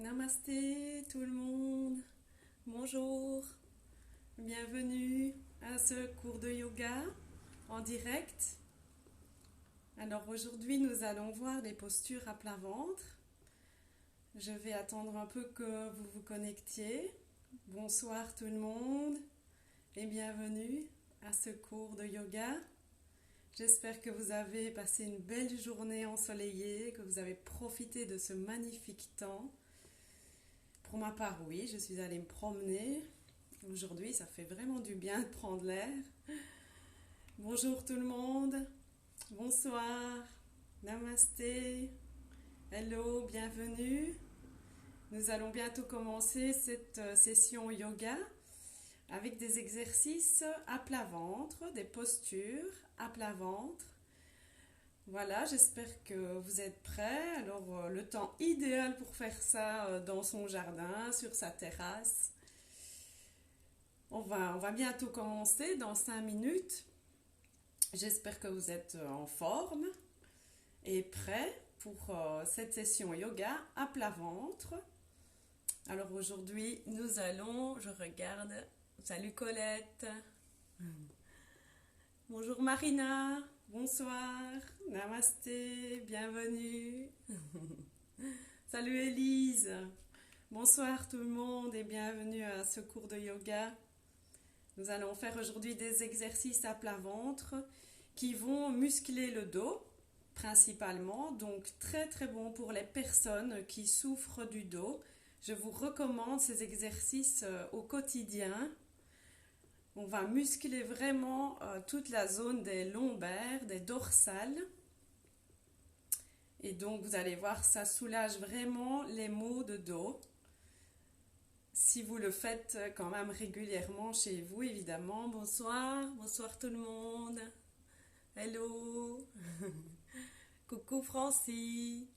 Namasté tout le monde, bonjour, bienvenue à ce cours de yoga en direct. Alors aujourd'hui nous allons voir les postures à plat ventre. Je vais attendre un peu que vous vous connectiez. Bonsoir tout le monde et bienvenue à ce cours de yoga. J'espère que vous avez passé une belle journée ensoleillée, que vous avez profité de ce magnifique temps. Pour ma part, oui, je suis allée me promener. Aujourd'hui, ça fait vraiment du bien de prendre l'air. Bonjour tout le monde. Bonsoir. Namasté. Hello, bienvenue. Nous allons bientôt commencer cette session yoga avec des exercices à plat ventre, des postures à plat ventre. Voilà, j'espère que vous êtes prêts. Alors, le temps idéal pour faire ça dans son jardin, sur sa terrasse. On va bientôt commencer dans 5 minutes. J'espère que vous êtes en forme et prêts pour cette session yoga à plat ventre. Alors aujourd'hui, je regarde. Salut Colette. Bonjour Marina. Bonsoir. Namasté. Bienvenue. Salut Élise. Bonsoir tout le monde et bienvenue à ce cours de yoga. Nous allons faire aujourd'hui des exercices à plat ventre qui vont muscler le dos principalement, donc très très bon pour les personnes qui souffrent du dos. Je vous recommande ces exercices au quotidien. On va muscler vraiment toute la zone des lombaires, des dorsales. Et donc vous allez voir, ça soulage vraiment les maux de dos. Si vous le faites quand même régulièrement chez vous, évidemment. Bonsoir, bonsoir tout le monde. Hello. Coucou Francie.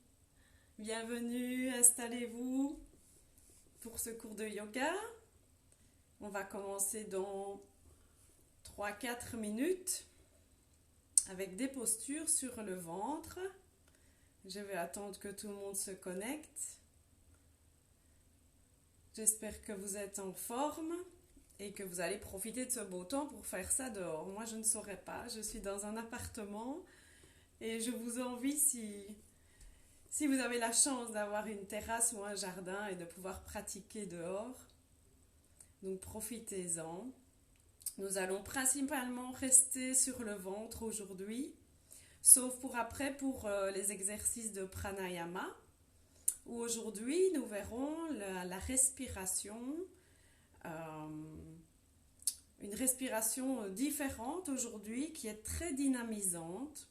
Bienvenue, installez-vous pour ce cours de yoga. On va commencer dans 3-4 minutes avec des postures sur le ventre. Je vais attendre que tout le monde se connecte. J'espère que vous êtes en forme et que vous allez profiter de ce beau temps pour faire ça dehors. Moi, je ne saurais pas. Je suis dans un appartement et je vous envie, si vous avez la chance d'avoir une terrasse ou un jardin et de pouvoir pratiquer dehors. Donc, profitez-en. Nous allons principalement rester sur le ventre aujourd'hui, sauf pour après pour les exercices de pranayama, où aujourd'hui nous verrons la respiration, une respiration différente aujourd'hui qui est très dynamisante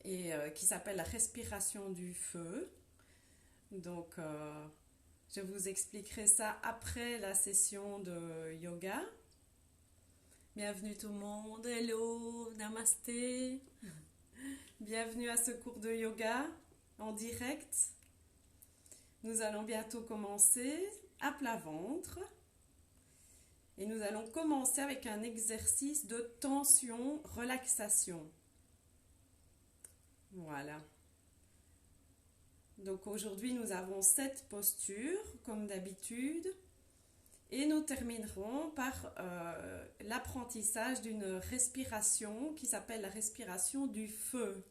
et qui s'appelle la respiration du feu. Donc je vous expliquerai ça après la session de yoga. Bienvenue tout le monde, hello, namasté. Bienvenue à ce cours de yoga en direct. Nous allons bientôt commencer à plat ventre. Et nous allons commencer avec un exercice de tension, relaxation. Voilà. Donc aujourd'hui, nous avons 7 postures, comme d'habitude. Et nous terminerons par l'apprentissage d'une respiration qui s'appelle la respiration du feu,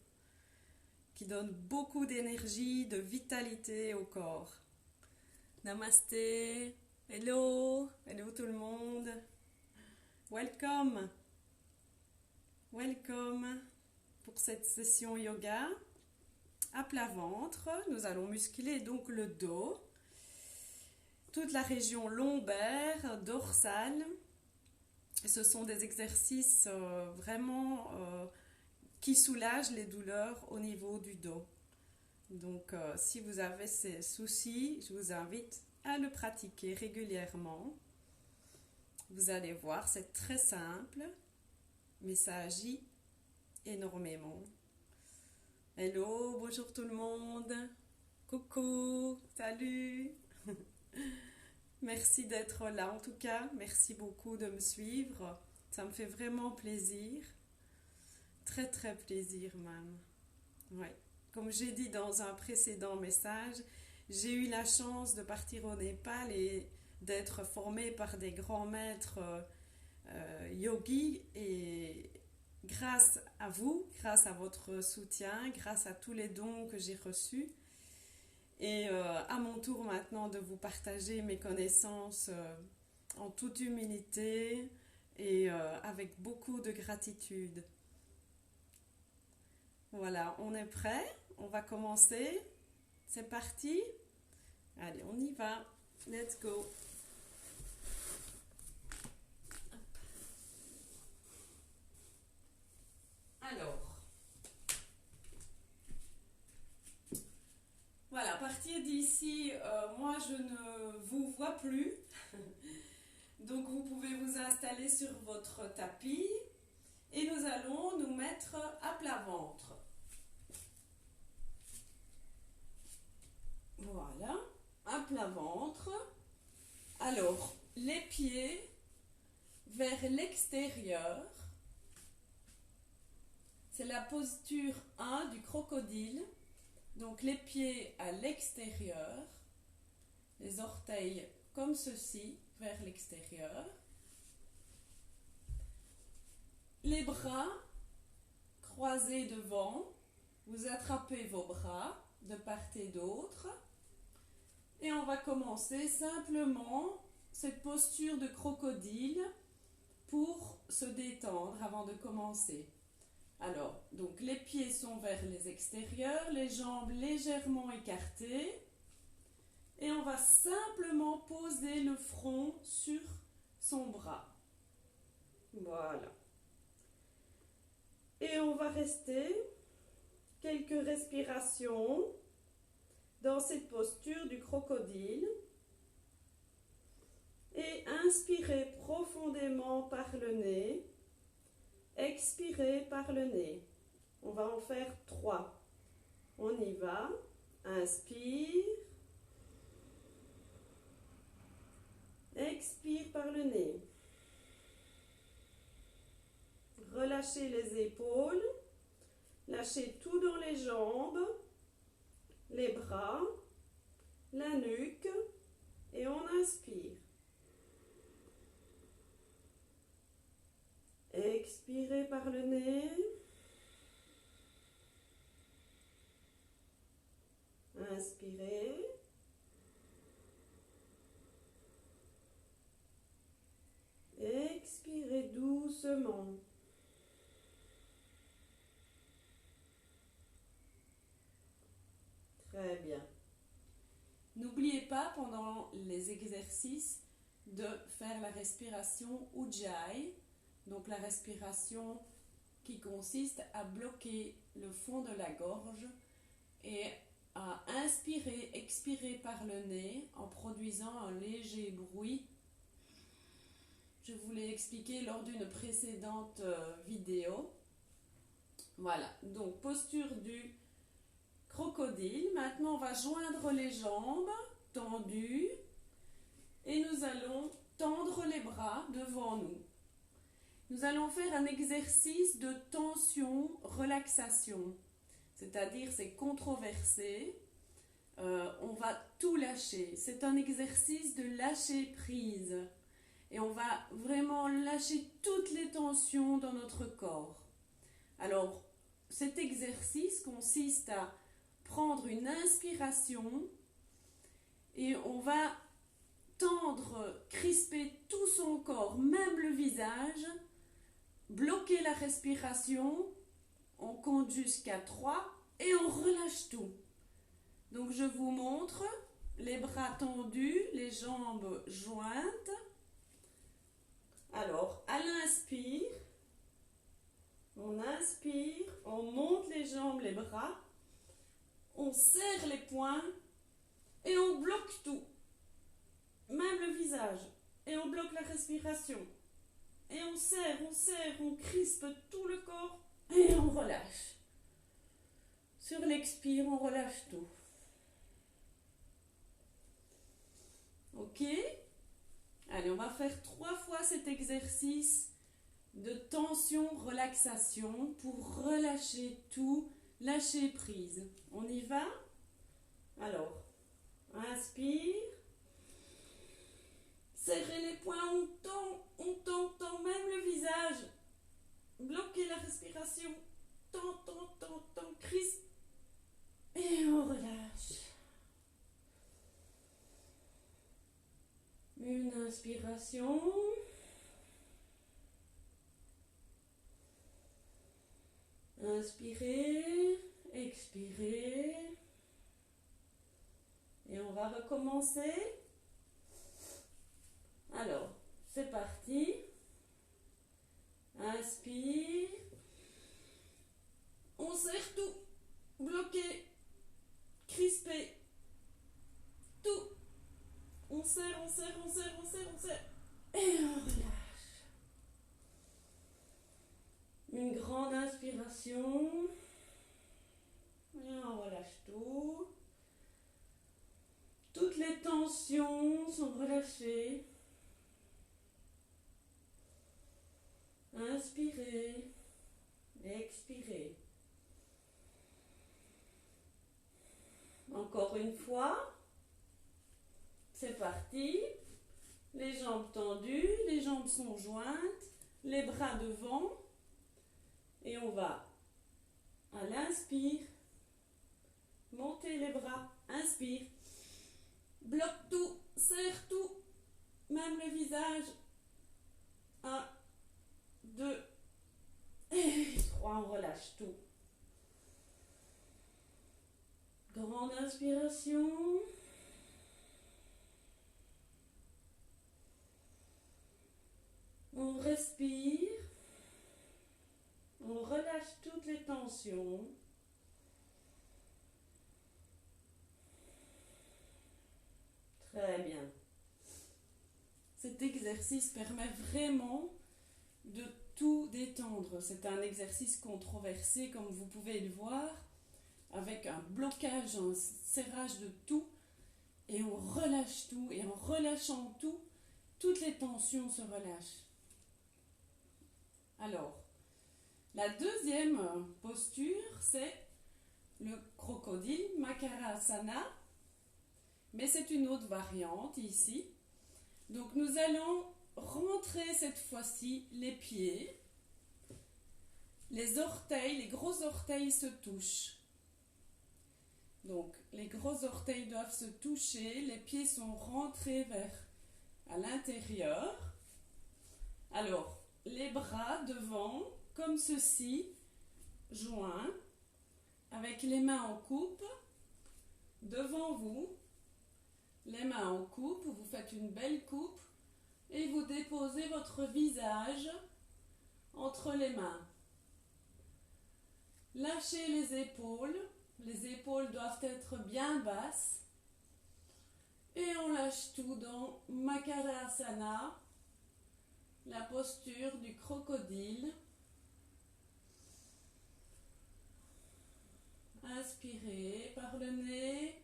qui donne beaucoup d'énergie, de vitalité au corps. Namasté, hello, hello tout le monde. Welcome, welcome pour cette session yoga. À plat ventre, nous allons muscler donc le dos, toute la région lombaire, dorsale. Ce sont des exercices vraiment qui soulagent les douleurs au niveau du dos. Donc si vous avez ces soucis, je vous invite à le pratiquer régulièrement. Vous allez voir, c'est très simple, mais ça agit énormément. Hello, bonjour tout le monde. Coucou, salut. Merci d'être là en tout cas. Merci beaucoup de me suivre. Ça me fait vraiment plaisir. Très très plaisir même. Ouais. Comme j'ai dit dans un précédent message, J'ai eu la chance de partir au Népal et d'être formée par des grands maîtres yogis et grâce à vous, grâce à votre soutien, grâce à tous les dons que j'ai reçus et à mon tour maintenant de vous partager mes connaissances en toute humilité et avec beaucoup de gratitude. Voilà, on est prêt, on va commencer. C'est parti. Allez, on y va. Let's go. Alors, voilà, à partir d'ici, moi je ne vous vois plus. Donc vous pouvez vous installer sur votre tapis et nous allons nous mettre à plat ventre. Voilà, à plat ventre. Alors, les pieds vers l'extérieur. C'est la posture 1 du crocodile. Donc les pieds à l'extérieur, les orteils comme ceci, vers l'extérieur. Les bras croisés devant, vous attrapez vos bras de part et d'autre. Et on va commencer simplement cette posture de crocodile pour se détendre avant de commencer. Alors, donc les pieds sont vers les extérieurs, les jambes légèrement écartées. Et on va simplement poser le front sur son bras. Voilà. Et on va rester quelques respirations dans cette posture du crocodile. Et inspirez profondément par le nez. Expirez par le nez. On va en faire 3. On y va. Inspire. Expire par le nez. Relâchez les épaules. Lâchez tout dans les jambes, les bras, la nuque. Et on inspire. Expirez par le nez. Inspirez. Expirez doucement. Très bien. N'oubliez pas pendant les exercices de faire la respiration Ujjayi. Donc la respiration qui consiste à bloquer le fond de la gorge et à inspirer, expirer par le nez en produisant un léger bruit. Je vous l'ai expliqué lors d'une précédente vidéo. Voilà, donc posture du crocodile. Maintenant, on va joindre les jambes tendues et nous allons tendre les bras devant nous. Nous allons faire un exercice de tension-relaxation, c'est-à-dire c'est controversé. On va tout lâcher. C'est un exercice de lâcher prise. Et on va vraiment lâcher toutes les tensions dans notre corps. Alors, cet exercice consiste à prendre une inspiration et on va tendre, crisper tout son corps, même le visage, bloquer la respiration, on compte jusqu'à 3 et on relâche tout. Donc je vous montre, les bras tendus, les jambes jointes. Alors, à l'inspire, on inspire, on monte les jambes, les bras, on serre les poings et on bloque tout, même le visage, et on bloque la respiration. Et on serre, on crispe tout le corps et on relâche. Sur l'expire, on relâche tout. Ok ? Allez, on va faire 3 fois cet exercice de tension-relaxation pour relâcher tout, lâcher prise. On y va ? Alors, Inspire. Serrez les poings, on tend même le visage. Bloquez la respiration. Tend, crispe. Et on relâche. Une inspiration. Inspirez, expirez. Et on va recommencer. Alors, c'est parti. Inspire. On serre tout. Bloqué. Crispé. Tout. On serre. Et on relâche. Une grande inspiration. Et on relâche tout. Toutes les tensions sont relâchées. Inspirez. Expirez. Encore une fois. C'est parti. Les jambes tendues, les jambes sont jointes, les bras devant. Et on va, à l'inspire, monter les bras. Inspire. Bloque tout, serre tout, même le visage. 1, 2 et 3, on relâche tout. Grande inspiration. On respire. On relâche toutes les tensions. Très bien. Cet exercice permet vraiment de tout détendre. C'est un exercice controversé, comme vous pouvez le voir, avec un blocage, un serrage de tout. Et on relâche tout. Et en relâchant tout, toutes les tensions se relâchent. Alors, la deuxième posture, c'est le crocodile, Makarasana. Mais c'est une autre variante ici. Donc nous allons rentrer cette fois-ci les pieds. Les orteils, les gros orteils se touchent. Donc les gros orteils doivent se toucher. Les pieds sont rentrés à l'intérieur. Alors, les bras devant, comme ceci, joints, avec les mains en coupe, devant vous. Les mains en coupe, vous faites une belle coupe et vous déposez votre visage entre les mains. Lâchez les épaules doivent être bien basses et on lâche tout dans Makarasana, la posture du crocodile. Inspirez par le nez.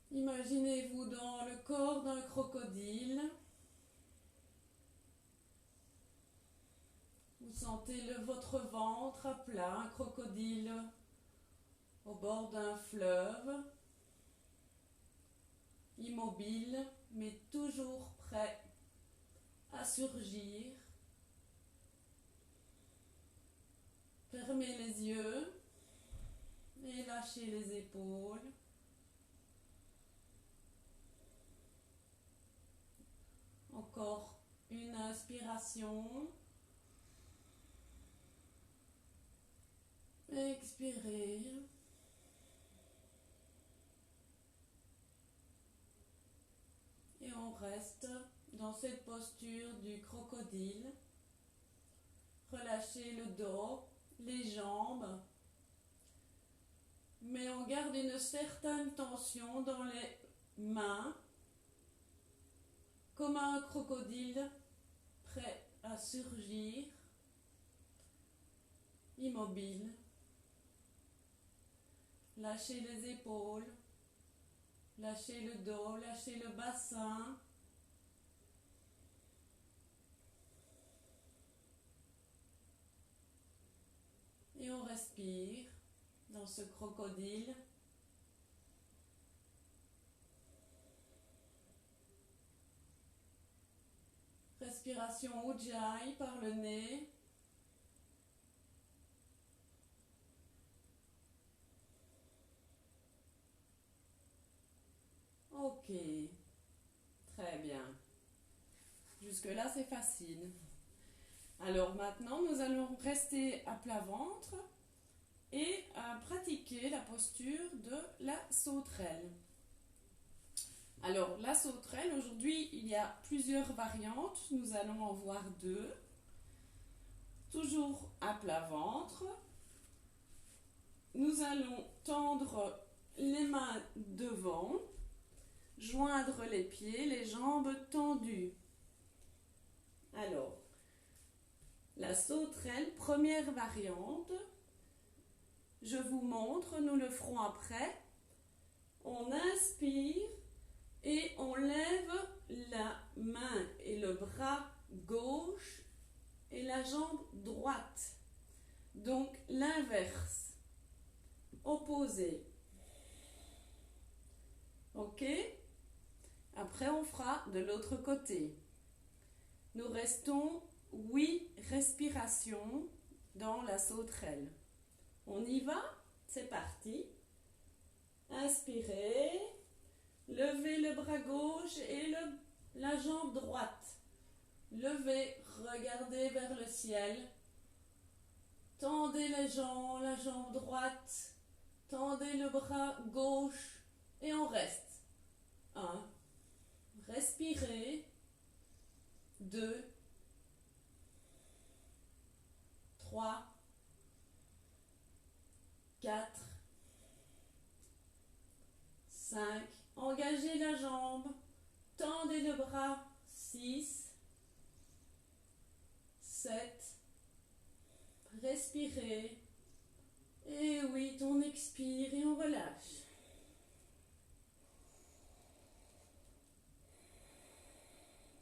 Imaginez-vous dans le corps d'un crocodile. Vous sentez votre ventre à plat, un crocodile au bord d'un fleuve, immobile, mais toujours prêt à surgir. Fermez les yeux et lâchez les épaules. Encore une inspiration. Expirez. Et on reste dans cette posture du crocodile. Relâchez le dos, les jambes. Mais on garde une certaine tension dans les mains. Comme un crocodile prêt à surgir, immobile. Lâchez les épaules, lâchez le dos, lâchez le bassin. Et on respire dans ce crocodile. respiration Ujjayi par le nez. Ok, très bien. Jusque-là, c'est facile. Alors maintenant, nous allons rester à plat ventre et pratiquer la posture de la sauterelle. Alors, la sauterelle, aujourd'hui, il y a plusieurs variantes. Nous allons en voir deux. Toujours à plat ventre. Nous allons tendre les mains devant, joindre les pieds, les jambes tendues. Alors, la sauterelle, première variante. Je vous montre, nous le ferons après. On inspire et on lève la main et le bras gauche et la jambe droite. Donc l'inverse, opposé. Ok? Après on fera de l'autre côté. Nous restons 8 respirations dans la sauterelle. On y va? C'est parti. Inspirez. Levez le bras gauche et la jambe droite. Levez, regardez vers le ciel. Tendez les jambes, la jambe droite. Tendez le bras gauche et on reste. 1. Respirez. 2. 3. 4. 5. Engagez la jambe, tendez le bras, 6, 7, respirez, et 8, on expire et on relâche.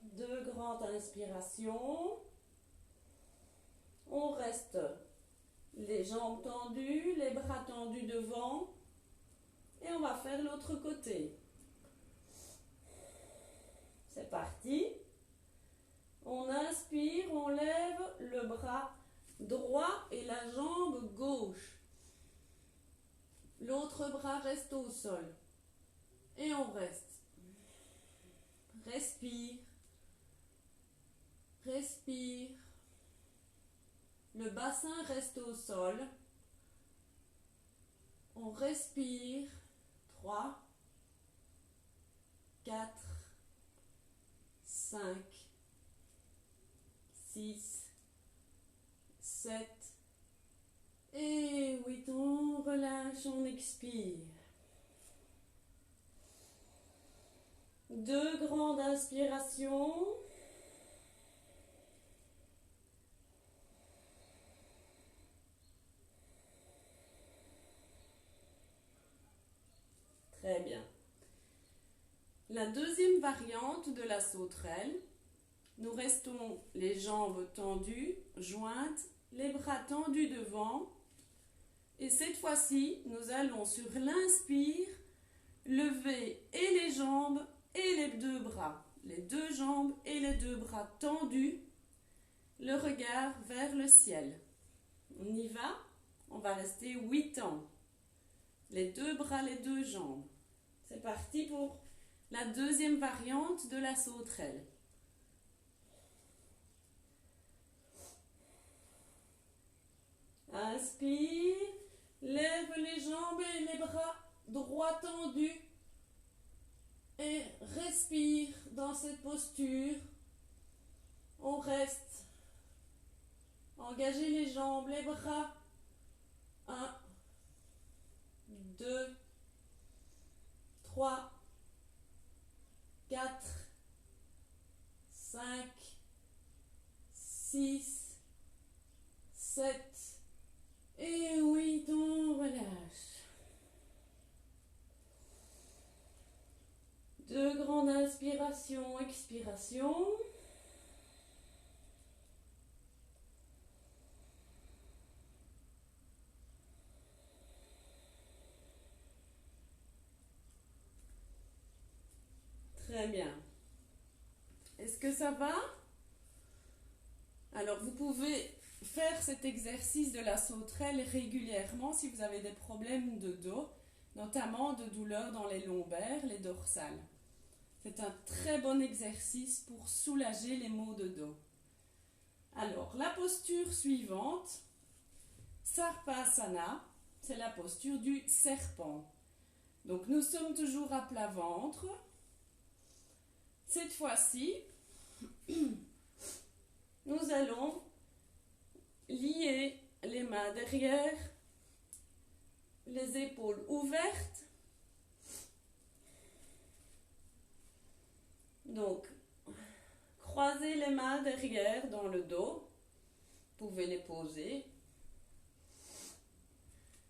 Deux grandes inspirations, on reste les jambes tendues, les bras tendus devant, et on va faire l'autre côté. C'est parti. On inspire, on lève le bras droit et la jambe gauche. L'autre bras reste au sol. Et on reste. Respire. Respire. Le bassin reste au sol. On respire. 3, 4, 5, 6, 7 et 8. On relâche, on expire. Deux grandes inspirations. Très bien. La deuxième variante de la sauterelle, nous restons les jambes tendues, jointes, les bras tendus devant. Et cette fois-ci, nous allons sur l'inspire, lever et les jambes et les deux bras. Les deux jambes et les deux bras tendus, le regard vers le ciel. On y va? On va rester 8 temps. Les deux bras, les deux jambes. C'est parti pour la deuxième variante de la sauterelle. Inspire, lève les jambes et les bras droits tendus et respire dans cette posture. On reste. Engagez les jambes, les bras. 1, 2, 3, 4, 5, 6, 7 et 8, on relâche. Deux grandes inspirations, expiration. Très bien. Est-ce que ça va? Alors, vous pouvez faire cet exercice de la sauterelle régulièrement si vous avez des problèmes de dos, notamment de douleurs dans les lombaires, les dorsales. C'est un très bon exercice pour soulager les maux de dos. Alors, la posture suivante, Sarpasana, c'est la posture du serpent. Donc, nous sommes toujours à plat ventre. Cette fois-ci, nous allons lier les mains derrière, les épaules ouvertes. Donc, croisez les mains derrière dans le dos. Vous pouvez les poser.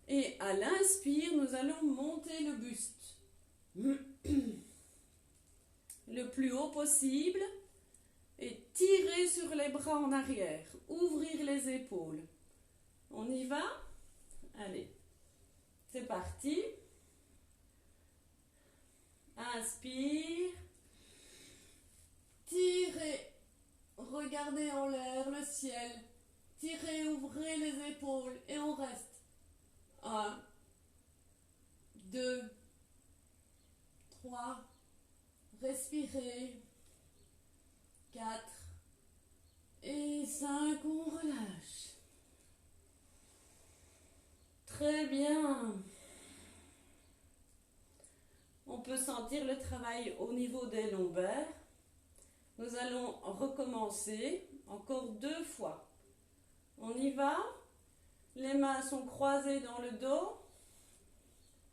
Et à l'inspire, nous allons monter le buste le plus haut possible et tirer sur les bras en arrière. Ouvrir les épaules. On y va? Allez, c'est parti. Inspire. Tirez. Regardez en l'air, le ciel. Tirez, ouvrez les épaules et on reste. 1, 2, 3, respirez, 4 et 5, on relâche. Très bien. On peut sentir le travail au niveau des lombaires. Nous allons recommencer encore 2 fois. On y va. Les mains sont croisées dans le dos,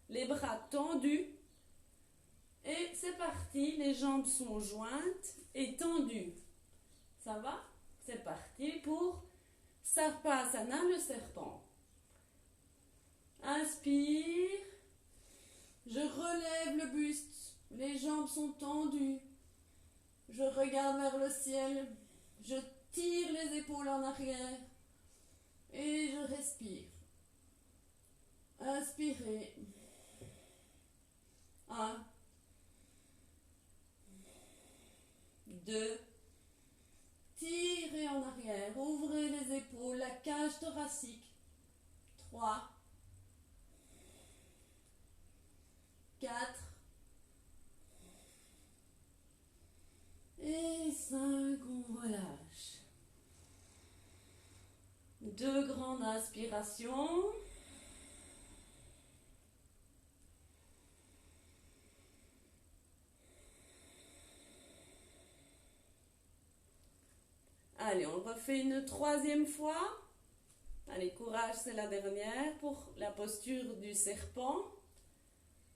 les bras tendus et c'est parti, les jambes sont jointes et tendues. Ça va? C'est parti pour Sarpasana, le serpent. Inspire, je relève le buste, les jambes sont tendues, je regarde vers le ciel, je tire les épaules en arrière. Et je respire. Inspirez. 1, 2, tirez en arrière, ouvrez les épaules, la cage thoracique. 3, 4 et 5, on relâche. 2 grandes inspirations. Allez, on refait une 3e fois. Allez, courage, c'est la dernière pour la posture du serpent.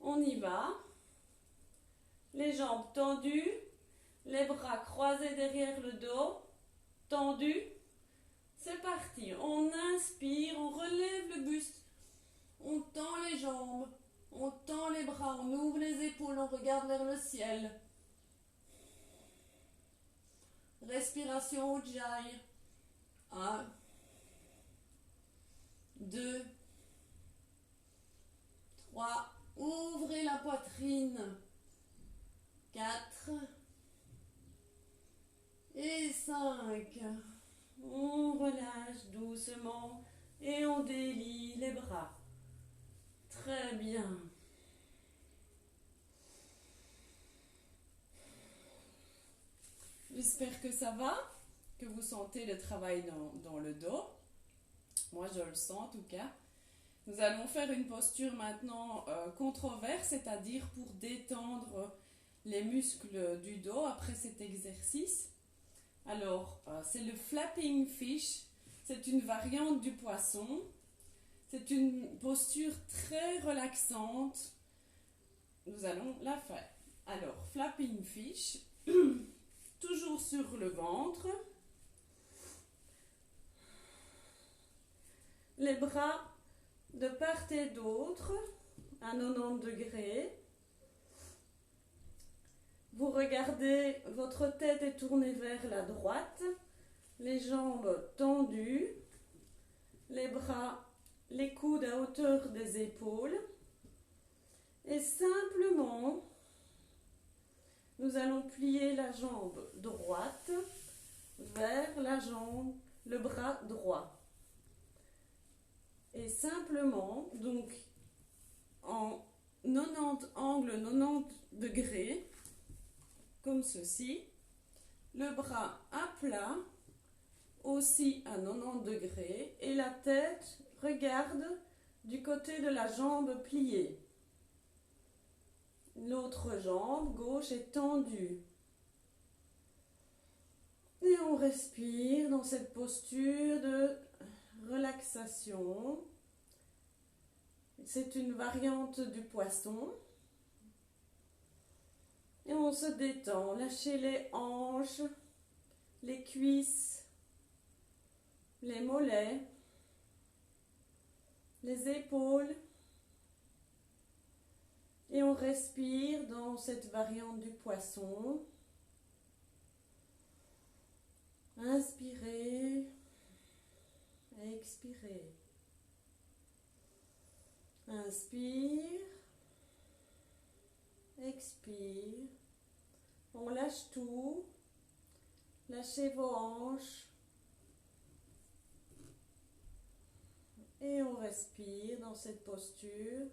On y va. Les jambes tendues, les bras croisés derrière le dos, tendus. C'est parti, on inspire, on relève le buste, on tend les jambes, on tend les bras, on ouvre les épaules, on regarde vers le ciel. Respiration Ujjayi. 1, 2, 3, ouvrez la poitrine. 4 et 5. On relâche doucement et on délie les bras. Très bien. J'espère que ça va, que vous sentez le travail dans le dos. Moi, je le sens en tout cas. Nous allons faire une posture maintenant controverse, c'est-à-dire pour détendre les muscles du dos après cet exercice. Alors, c'est le flapping fish. C'est une variante du poisson. C'est une posture très relaxante. Nous allons la faire. Alors, flapping fish. Toujours sur le ventre. Les bras de part et d'autre à 90 degrés. Vous regardez, votre tête est tournée vers la droite, les jambes tendues, les bras, les coudes à hauteur des épaules. Et simplement, nous allons plier la jambe droite vers la jambe le bras droit. Et simplement, donc en 90 angle 90 degrés, comme ceci, le bras à plat, aussi à 90 degrés, et la tête regarde du côté de la jambe pliée. L'autre jambe gauche est tendue. Et on respire dans cette posture de relaxation. C'est une variante du poisson. Et on se détend. Lâchez les hanches, les cuisses, les mollets, les épaules. Et on respire dans cette variante du poisson. Inspirez, expirez. Inspire, expire. On lâche tout. Lâchez vos hanches. Et on respire dans cette posture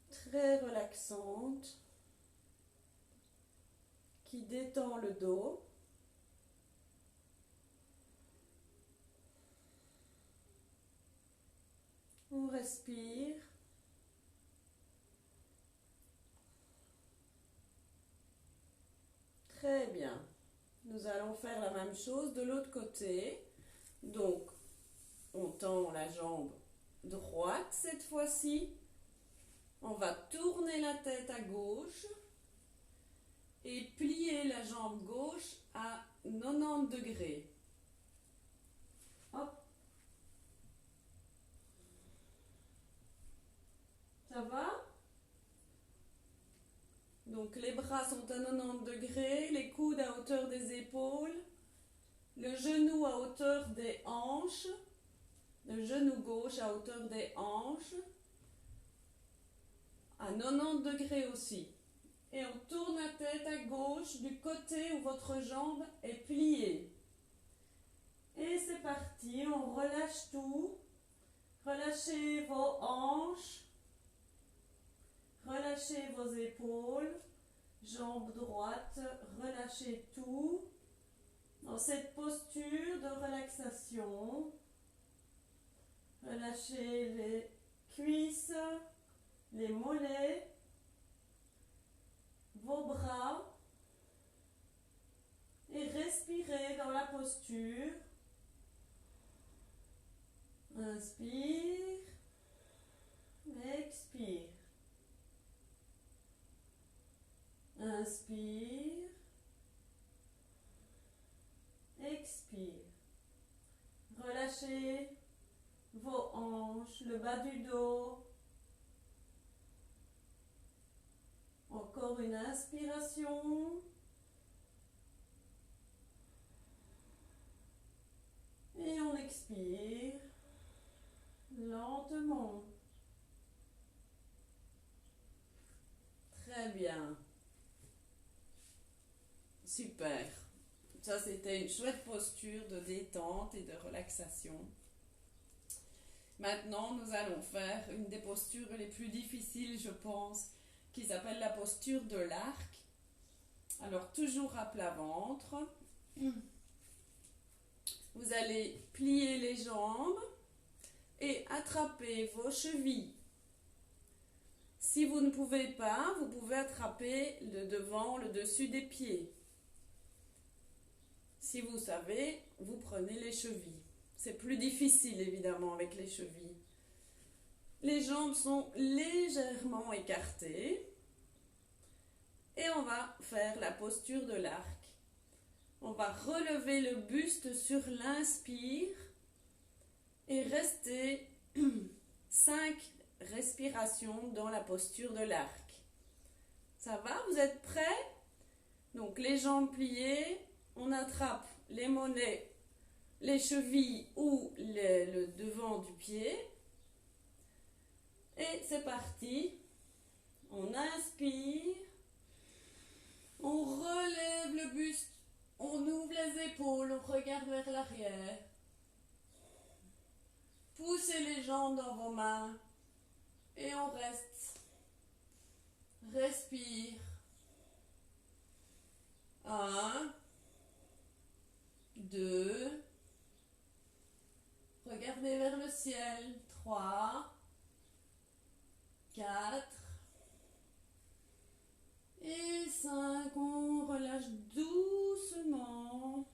très relaxante qui détend le dos. On respire. Très bien. Nous allons faire la même chose de l'autre côté. Donc, on tend la jambe droite cette fois-ci. On va tourner la tête à gauche et plier la jambe gauche à 90 degrés. Hop. Ça va? Donc les bras sont à 90 degrés, les coudes à hauteur des épaules, le genou à hauteur des hanches, le genou gauche à hauteur des hanches, à 90 degrés aussi. Et on tourne la tête à gauche du côté où votre jambe est pliée. Et c'est parti, on relâche tout. Relâchez vos hanches. Relâchez vos épaules, jambe droite, relâchez tout dans cette posture de relaxation. Relâchez les cuisses, les mollets, vos bras et respirez dans la posture. Inspire, expire. Inspire, expire. Relâchez vos hanches, le bas du dos. Encore une inspiration. Et on expire lentement. Très bien. Super. Ça, c'était une chouette posture de détente et de relaxation. Maintenant, nous allons faire une des postures les plus difficiles, je pense, qui s'appelle la posture de l'arc. Alors, toujours à plat ventre. Vous allez plier les jambes et attraper vos chevilles. Si vous ne pouvez pas, vous pouvez attraper le devant, le dessus des pieds. Si vous savez, vous prenez les chevilles. C'est plus difficile évidemment avec les chevilles. Les jambes sont légèrement écartées. Et on va faire la posture de l'arc. On va relever le buste sur l'inspire et rester 5 respirations dans la posture de l'arc. Ça va? Vous êtes prêts? Donc les jambes pliées, on attrape les mollets, les chevilles ou le devant du pied. Et c'est parti. On inspire. On relève le buste. On ouvre les épaules, on regarde vers l'arrière. Poussez les jambes dans vos mains et on reste. Respire. 1, 2. Regardez vers le ciel. 3, 4 et 5. On relâche doucement.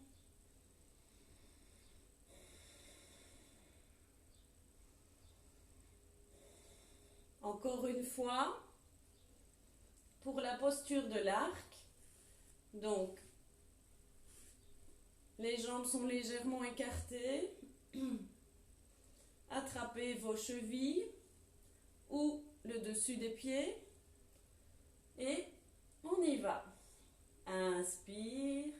Encore une fois, pour la posture de l'arc, donc les jambes sont légèrement écartées, attrapez vos chevilles ou le dessus des pieds et on y va. Inspire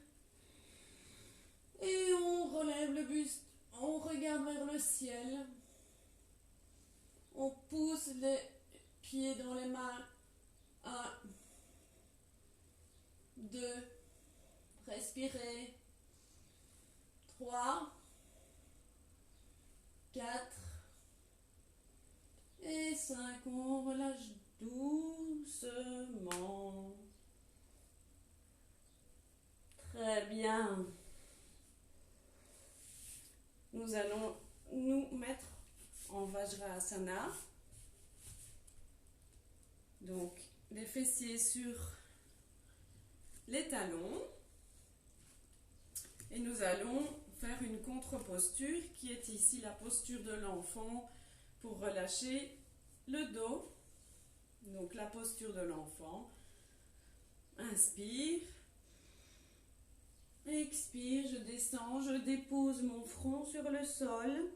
et on relève le buste, on regarde vers le ciel, on pousse les pieds dans les mains. 1, 2, respirez. 3, 4 et 5. On relâche doucement. Très bien. Nous allons nous mettre en Vajrasana. Donc, les fessiers sur les talons. Et nous allons faire une contre-posture qui est ici la posture de l'enfant pour relâcher le dos. Donc, la posture de l'enfant. Inspire. Expire, je descends, je dépose mon front sur le sol.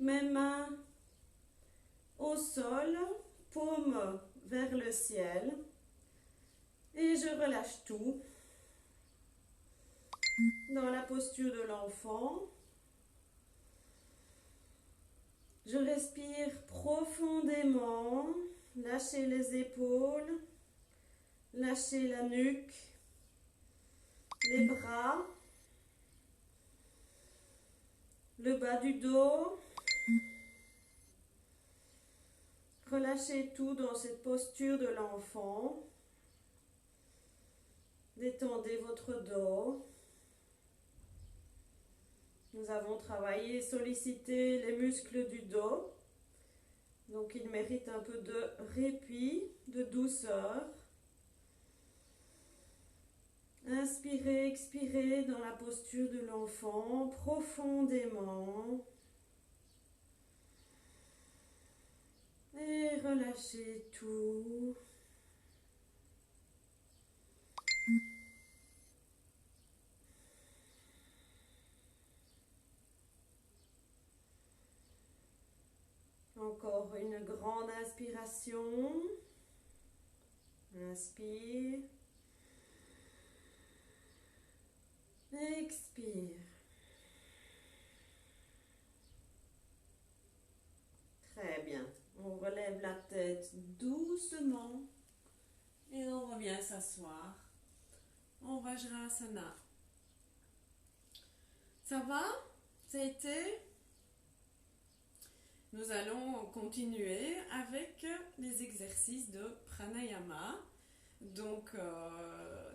Mes mains au sol, paume vers le ciel. Et je relâche tout. Dans la posture de l'enfant. Je respire profondément. Lâchez les épaules. Lâchez la nuque. Les bras. Le bas du dos. Relâchez tout dans cette posture de l'enfant. Détendez votre dos. Nous avons travaillé, sollicité les muscles du dos. Donc, il mérite un peu de répit, de douceur. Inspirez, expirez dans la posture de l'enfant profondément. Et relâchez tout. Encore une grande inspiration. Inspire. Expire. Très bien. On relève la tête doucement et on revient s'asseoir en Vajrasana. Ça va? Ça a été? Nous allons continuer avec les exercices de pranayama. Donc,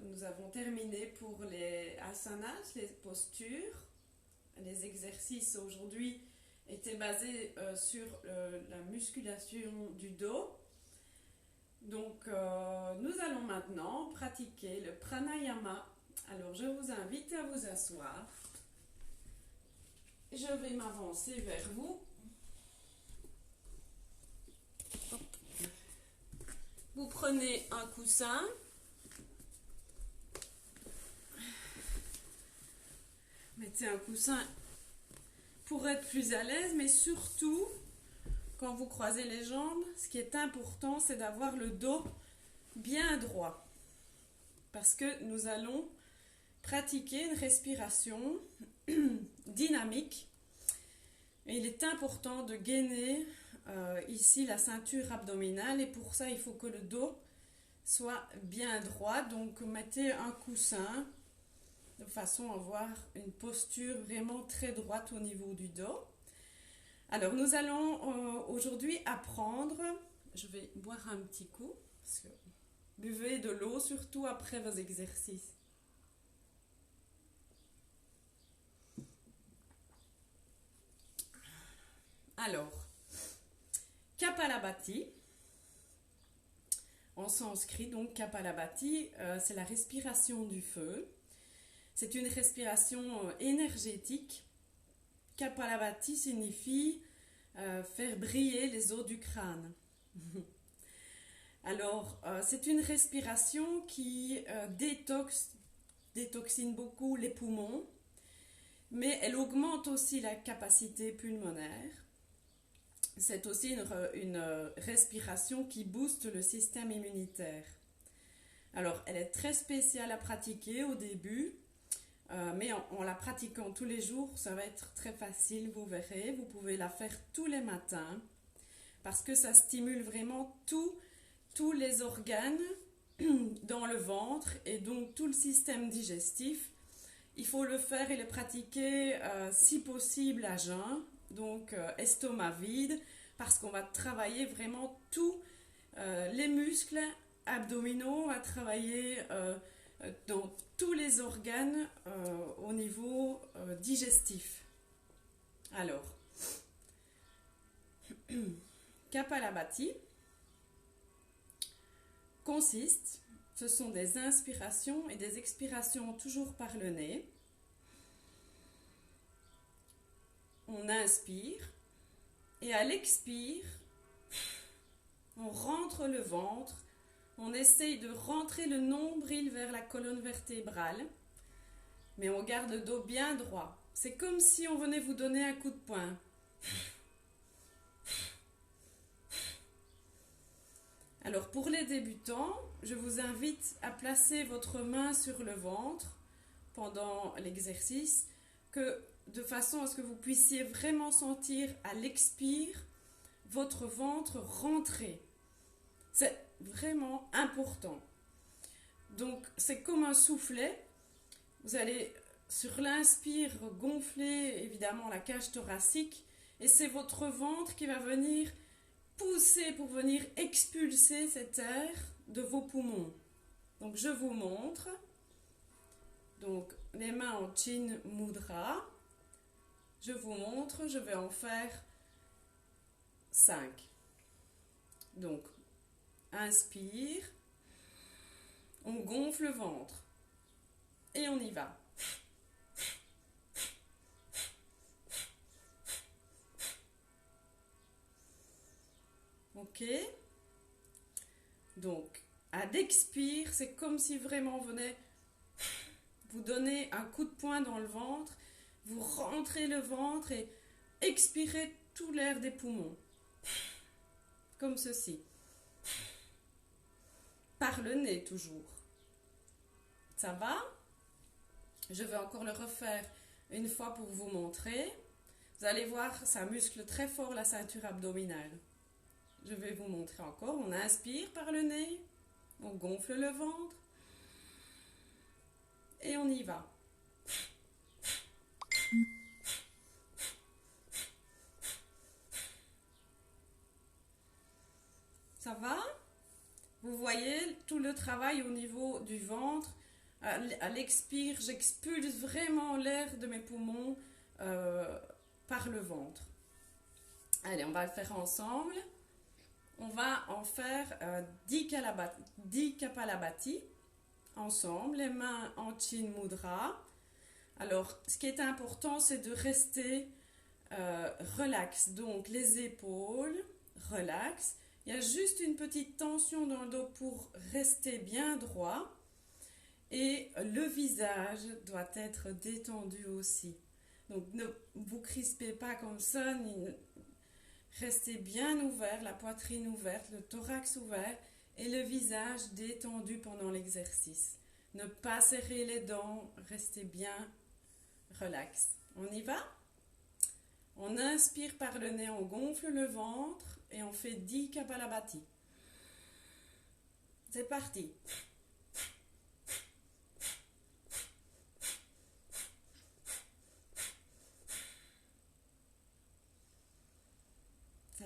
nous avons terminé pour les asanas, les postures. Les exercices aujourd'hui étaient basés sur la musculation du dos. Donc, nous allons maintenant pratiquer le pranayama. Alors, je vous invite à vous asseoir. Je vais m'avancer vers vous. Vous prenez un coussin. Mettez un coussin pour être plus à l'aise, mais surtout, quand vous croisez les jambes, ce qui est important, c'est d'avoir le dos bien droit. Parce que nous allons pratiquer une respiration dynamique. Et il est important de gainer ici la ceinture abdominale et pour ça il faut que le dos soit bien droit. Donc mettez un coussin de façon à avoir une posture vraiment très droite au niveau du dos. Alors nous allons aujourd'hui apprendre, je vais boire un petit coup, parce que buvez de l'eau surtout après vos exercices. Alors, Kapalabhati, en sanskrit, donc Kapalabhati, c'est la respiration du feu. C'est une respiration énergétique. Kapalabhati signifie faire briller les os du crâne. Alors, c'est une respiration qui détoxine beaucoup les poumons, mais elle augmente aussi la capacité pulmonaire. C'est aussi une respiration qui booste le système immunitaire. Alors, elle est très spéciale à pratiquer au début, mais en la pratiquant tous les jours, ça va être très facile, vous verrez. Vous pouvez la faire tous les matins parce que ça stimule vraiment tous les organes dans le ventre et donc tout le système digestif. Il faut le faire et le pratiquer si possible à jeun, donc estomac vide, parce qu'on va travailler vraiment tous les muscles abdominaux, on va travailler dans tous les organes au niveau digestif. Alors, Kapalabhati consiste, ce sont des inspirations et des expirations toujours par le nez. On inspire et à l'expire, on rentre le ventre, on essaye de rentrer le nombril vers la colonne vertébrale, mais on garde le dos bien droit. C'est comme si on venait vous donner un coup de poing. Alors pour les débutants, je vous invite à placer votre main sur le ventre pendant l'exercice, de façon à ce que vous puissiez vraiment sentir à l'expire votre ventre rentrer. C'est vraiment important. Donc c'est comme un soufflet. Vous allez sur l'inspire gonfler évidemment la cage thoracique et c'est votre ventre qui va venir pousser pour venir expulser cet air de vos poumons. Donc je vous montre. Donc les mains en Chin Mudra. Je vous montre, je vais en faire 5. Donc inspire, on gonfle le ventre et on y va. Ok? Donc, à l'expire, c'est comme si vraiment on venait vous donner un coup de poing dans le ventre, vous rentrez le ventre et expirez tout l'air des poumons. Comme ceci. Par le nez toujours. Ça va? Je vais encore le refaire une fois pour vous montrer. Vous allez voir, ça muscle très fort la ceinture abdominale. Je vais vous montrer encore. On inspire par le nez, on gonfle le ventre et on y va. Ça va? Vous voyez tout le travail au niveau du ventre. À l'expire, j'expulse vraiment l'air de mes poumons par le ventre. Allez, on va le faire ensemble. On va en faire 10 Kapalabhati ensemble, les mains en Chin Mudra. Alors, ce qui est important, c'est de rester relax. Donc, les épaules, relax. Il y a juste une petite tension dans le dos pour rester bien droit. Et le visage doit être détendu aussi. Donc, ne vous crispez pas comme ça, restez bien ouvert, la poitrine ouverte, le thorax ouvert et le visage détendu pendant l'exercice. Ne pas serrer les dents, restez bien relax. On y va? On inspire par le nez, on gonfle le ventre et on fait 10 Kapalabhati. C'est parti.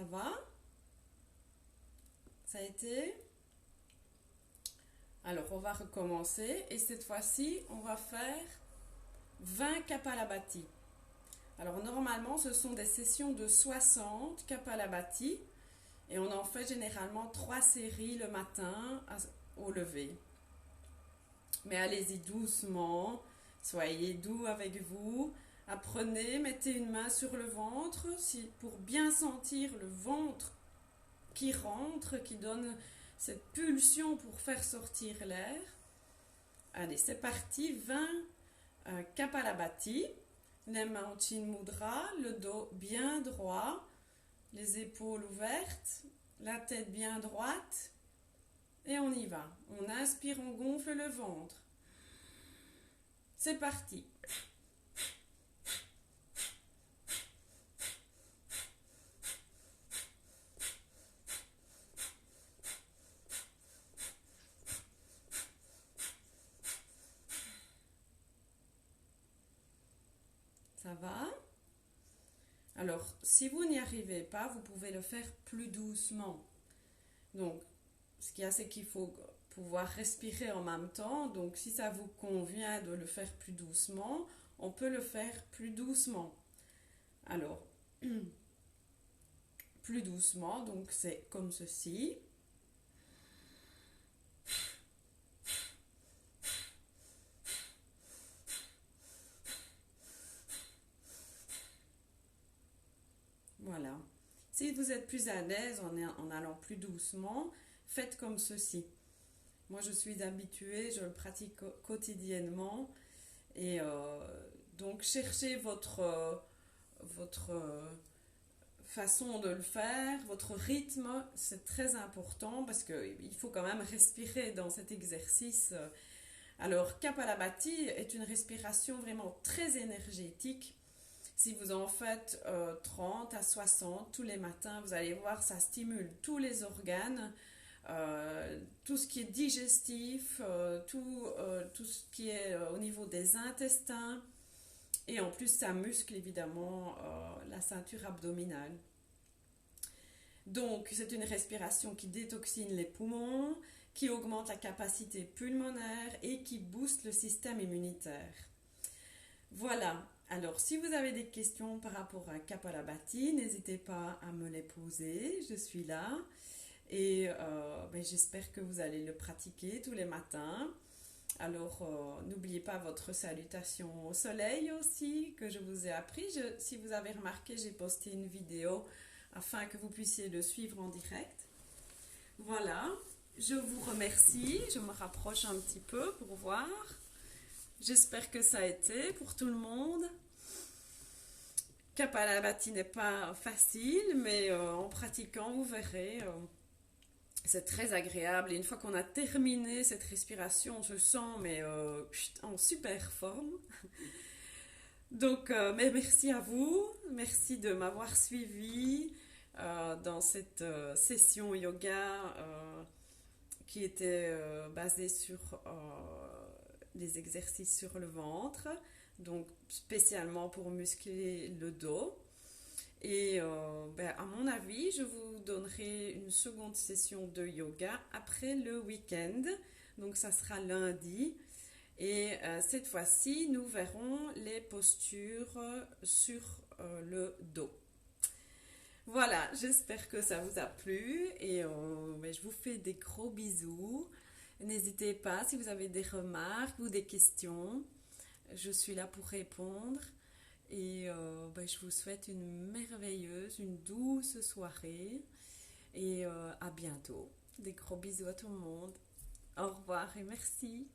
Ça va? Ça a été? Alors, on va recommencer et cette fois-ci, on va faire 20 Kapalabhati. Alors, normalement, ce sont des sessions de 60 Kapalabhati et on en fait généralement 3 séries le matin au lever. Mais allez-y doucement, soyez doux avec vous. Apprenez, mettez une main sur le ventre pour bien sentir le ventre qui rentre, qui donne cette pulsion pour faire sortir l'air. Allez, c'est parti, 20 Kapalabhati. Les mains en Chin Mudra, le dos bien droit, les épaules ouvertes, la tête bien droite. Et on y va. On inspire, on gonfle le ventre. C'est parti. Ça va? Alors, si vous n'y arrivez pas, vous pouvez le faire plus doucement. Donc, ce qu'il y a, c'est qu'il faut pouvoir respirer en même temps. Donc, si ça vous convient de le faire plus doucement, on peut le faire plus doucement. Alors, plus doucement, donc c'est comme ceci. Voilà. Si vous êtes plus à l'aise en allant plus doucement, faites comme ceci. Moi, je suis habituée, je le pratique quotidiennement. Et donc, cherchez votre façon de le faire, votre rythme, c'est très important parce qu'il faut quand même respirer dans cet exercice. Alors, Kapalabhati est une respiration vraiment très énergétique. Si vous en faites 30 à 60 tous les matins, vous allez voir, ça stimule tous les organes, tout ce qui est digestif, tout ce qui est au niveau des intestins. Et en plus, ça muscle évidemment la ceinture abdominale. Donc, c'est une respiration qui détoxine les poumons, qui augmente la capacité pulmonaire et qui booste le système immunitaire. Voilà. Alors, si vous avez des questions par rapport à Kapalabhati, n'hésitez pas à me les poser. Je suis là. Et j'espère que vous allez le pratiquer tous les matins. Alors, n'oubliez pas votre salutation au soleil aussi, que je vous ai appris. Si vous avez remarqué, j'ai posté une vidéo afin que vous puissiez le suivre en direct. Voilà, je vous remercie. Je me rapproche un petit peu pour voir. J'espère que ça a été pour tout le monde. Kapalabhati n'est pas facile, mais en pratiquant, vous verrez... c'est très agréable et une fois qu'on a terminé cette respiration, on se sent en super forme. Donc, mais merci à vous, merci de m'avoir suivi dans cette session yoga qui était basée sur des exercices sur le ventre, donc spécialement pour muscler le dos. Et à mon avis, je vous donnerai une seconde session de yoga après le week-end. Donc ça sera lundi. Et cette fois-ci, nous verrons les postures sur le dos. Voilà, j'espère que ça vous a plu. Et je vous fais des gros bisous. N'hésitez pas si vous avez des remarques ou des questions. Je suis là pour répondre. Et je vous souhaite une merveilleuse, une douce soirée. Et à bientôt. Des gros bisous à tout le monde. Au revoir et merci.